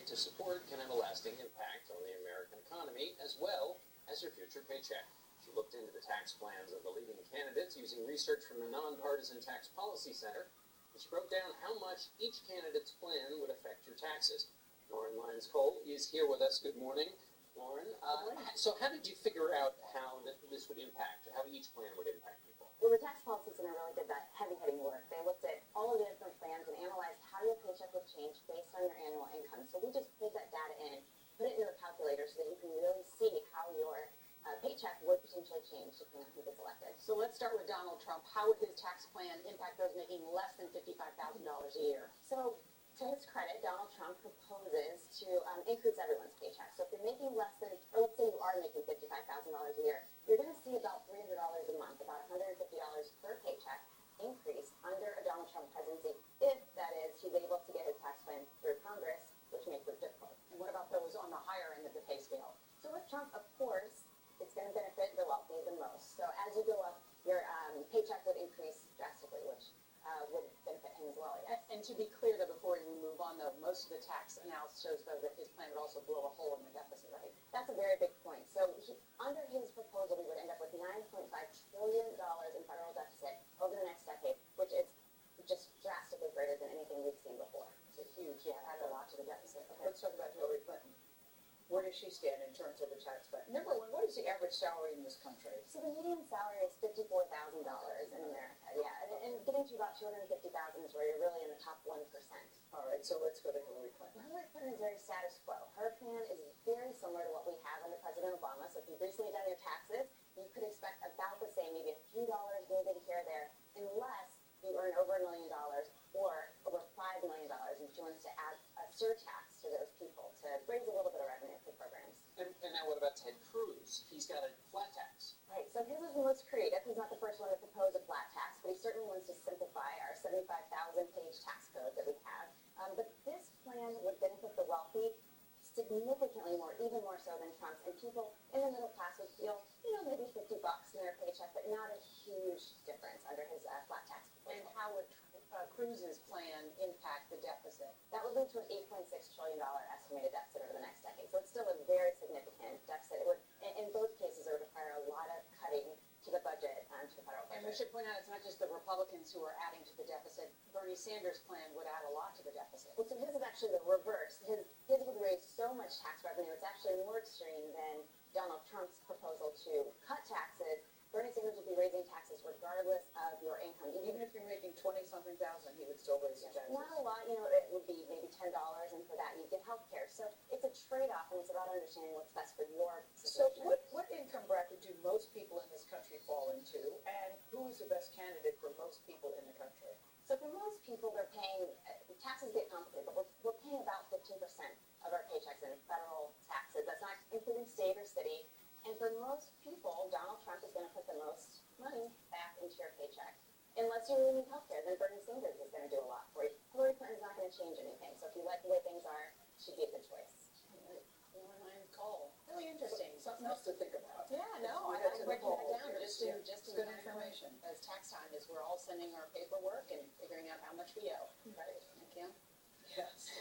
made to support can have a lasting impact on the American economy as well as your future paycheck. She looked into the tax plans of the leading candidates using research from the Nonpartisan Tax Policy Center, and she broke down how much each candidate's plan would affect your taxes. Lauren Lyons-Cole is here with us. Good morning, Lauren. So how did you figure out how this would impact, how each plan would impact people? Well, the Tax Policy Center really did that heavy work. They looked at all of the different plans and analyzed how your paycheck would change based on your annual income. So we just pulled that data in, put it into a calculator so that you can really see how your paycheck would potentially change depending on who gets elected. So let's start with Donald Trump. How would his tax plan impact those making less than $55,000 a year? So to his credit, Donald Trump proposes to increase everyone's paycheck. So if you're making less than, or let's say you are making $55,000 a year, you're going to see about $300 a month, about $150 per paycheck increase under a Donald Trump presidency, if that is, he's able to get his tax plan through Congress, which makes it difficult. And what about those on the higher end of the pay scale? So with Trump, of course, it's going to benefit the wealthy the most. So as you go up, your paycheck would increase drastically, which would benefit him as well. Yes. And to be clear, though, before we move on, though, most of the tax analysis shows, though, that his plan would also blow a hole in the deficit, right? That's a very big point. So under his proposal, we would end up with $9.5 trillion in federal deficit over the next decade, which is just drastically greater than anything we've seen before. It's huge, adds a lot to the deficit. Okay. Let's talk about Hillary Clinton. Where does she stand in terms of the tax plan? Number one, what is the average salary in this country? So the median salary is $54,000 in America, and getting to about $250,000 is where you're really in the top 1%. All right, so let's go to Hillary Clinton. Hillary Clinton is very status quo. Her plan is very similar to what we have under President Obama. So if you've recently done your taxes, you could expect about the same, maybe a few dollars moving here or there, unless you earn over $1 million or over $5 million, and she wants to add a surtax to those people to raise a little bit of revenue for programs. And now what about Ted Cruz? He's got a flat tax. Right, so his is the most creative. He's not the first one to propose a flat tax, but he certainly wants to simplify our 75,000-page tax code that we have. But this plan would benefit the wealthy significantly more, even more so than Trump's. And people in the middle class would feel, maybe $50 in their paycheck, but not a huge difference under his flat tax proposal. And how would Cruz's plan impact the deficit? That would lead to an $8.6 trillion estimated deficit over the next decade. So it's still a very significant deficit. It would, in both cases, it would require a lot of cutting to the budget, to the federal budget. And we should point out it's not just the Republicans who are adding to the deficit. Bernie Sanders' plan would add a lot to the deficit. Well, so his is actually the reverse. His would raise so much tax revenue. It's actually more extreme than Donald Trump's proposal to cut taxes. Bernie Sanders would be raising taxes regardless of your income. Even if you're making 20-something thousand, he would still raise the taxes. Not a lot, it would be maybe $10, and for that you get health care. So it's a trade-off, and it's about understanding what's best for your So situation. what income bracket do most people in this country fall into, and who is the best candidate for most people in the country? So for most people, they're paying, taxes get complicated, but we're paying about 15% of our paychecks in federal taxes. That's not including state or city. And for most people, Donald Trump is going to put the most money back into your paycheck. Unless you really need health care, then Bernie Sanders is going to do a lot for you. Hillary Clinton's not going to change anything. So if you like the way things are, she'd be a good choice. Lauren Lyons-Cole. Really interesting. Something else to think about. Yeah, no, We I'm get to the breaking that poll. down just in Good time information. as tax time, as we're all sending our paperwork and figuring out how much we owe. Right. Kim? Yes.